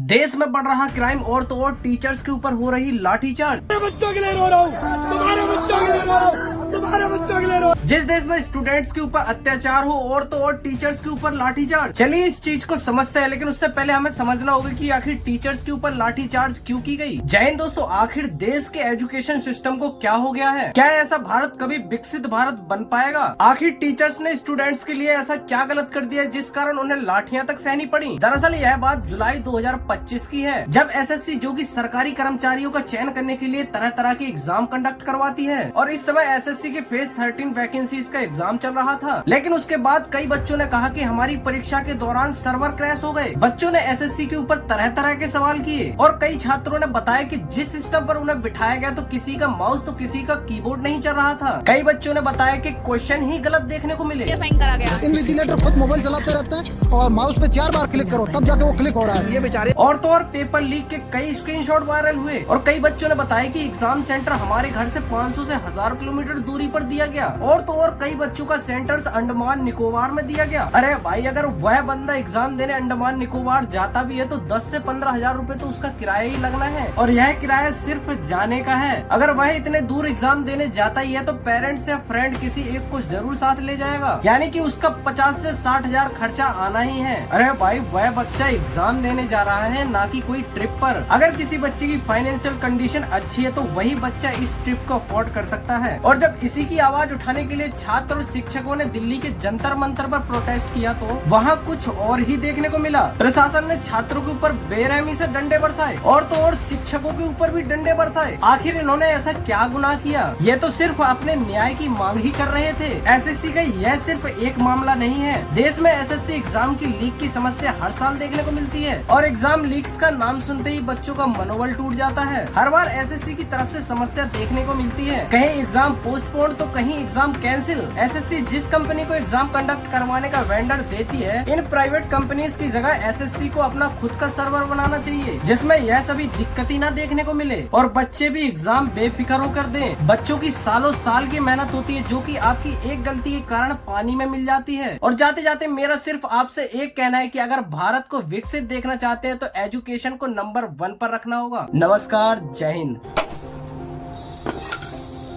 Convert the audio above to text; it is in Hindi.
देश में बढ़ रहा क्राइम और तो और टीचर्स के ऊपर हो रही लाठीचार्ज। बच्चों के लिए रो रहा हूँ, तुम्हारे बच्चों के लिए रो रहा हूँ, तुम्हारे बच्चों के लिए रो। जिस देश में स्टूडेंट्स के ऊपर अत्याचार हो और तो और टीचर्स के ऊपर लाठीचार्ज। चलिए इस चीज को समझते हैं, लेकिन उससे पहले हमें समझना होगा कि आखिर टीचर्स के ऊपर लाठीचार्ज क्यों की गई। जय हिंद दोस्तों, आखिर देश के एजुकेशन सिस्टम को क्या हो गया है? क्या ऐसा भारत कभी विकसित भारत बन पाएगा? आखिर टीचर्स ने स्टूडेंट्स के लिए ऐसा क्या गलत कर दिया जिस कारण उन्हें लाठियां तक सहनी पड़ी? दरअसल यह बात जुलाई 2025 की है, जब एसएससी जो कि सरकारी कर्मचारियों का चयन करने के लिए तरह तरह के एग्जाम कंडक्ट करवाती है, और इस समय एसएससी के फेज 13 वैकेंसीज का एग्जाम चल रहा था। लेकिन उसके बाद कई बच्चों ने कहा कि हमारी परीक्षा के दौरान सर्वर क्रैश हो गए। बच्चों ने एसएससी के ऊपर तरह तरह के सवाल किए और कई छात्रों ने बताया कि जिस सिस्टम पर उन्हें बिठाया गया तो किसी का माउस तो किसी का कीबोर्ड नहीं चल रहा था। कई बच्चों ने बताया कि क्वेश्चन ही गलत देखने को मिले। साइन करा गया। इन्विजिलेटर खुद मोबाइल चलाते रहते हैं और माउस पे 4 बार क्लिक करो तब जाके वो क्लिक हो रहा है। ये बेचारे और तो और पेपर लीक के कई स्क्रीनशॉट वायरल हुए और कई बच्चों ने बताया कि एग्जाम सेंटर हमारे घर से 500 से 1000 किलोमीटर दूरी पर दिया गया। और तो और कई बच्चों का सेंटर्स अंडमान निकोबार में दिया गया। अरे भाई, अगर वह बंदा एग्जाम देने अंडमान निकोबार जाता भी है तो 10 से 15,000 रूपए तो उसका किराया ही लगना है, और यह किराया सिर्फ जाने का है। अगर वह इतने दूर एग्जाम देने जाता ही है तो पेरेंट्स या फ्रेंड किसी एक को जरूर साथ ले जाएगा, यानी कि उसका 50 से 60,000 खर्चा आना ही है। अरे भाई, वह बच्चा एग्जाम देने जा रहा है, ना कि कोई ट्रिप पर। अगर किसी बच्चे की फाइनेंशियल कंडीशन अच्छी है तो वही बच्चा इस ट्रिप को अफोर्ड कर सकता है। और जब इसी की आवाज उठाने के लिए छात्र और शिक्षकों ने दिल्ली के जंतर मंतर पर प्रोटेस्ट किया तो वहाँ कुछ और ही देखने को मिला। प्रशासन ने छात्रों के ऊपर बेरहमी से डंडे बरसाए और तो और शिक्षकों के ऊपर भी डंडे बरसाए। आखिर इन्होंने ऐसा क्या गुनाह किया? ये तो सिर्फ अपने न्याय की मांग ही कर रहे थे। एसएससी का यह सिर्फ एक मामला नहीं है। देश में एसएससी एग्जाम की लीक की समस्या हर साल देखने को मिलती है और एग्जाम लीक्स का नाम सुनते ही बच्चों का मनोबल टूट जाता है। हर बार एसएससी की तरफ से समस्या देखने को मिलती है, कहीं एग्जाम पोस्टपोन तो कहीं एग्जाम कैंसिल। एसएससी जिस कंपनी को एग्जाम कंडक्ट करवाने का वेंडर देती है, इन प्राइवेट कंपनीज की जगह एसएससी को अपना खुद का सर्वर बनाना चाहिए, जिसमें यह सभी दिक्कतें ना देखने को मिले और बच्चे भी एग्जाम बेफिक्र होकर दें। बच्चों की सालों साल की मेहनत होती है जो कि आपकी एक गलती के कारण पानी में मिल जाती है। और जाते जाते मेरा सिर्फ आपसे एक कहना है कि अगर भारत को विकसित देखना चाहते हैं तो एजुकेशन को नंबर 1 पर रखना होगा। नमस्कार, जय हिंद।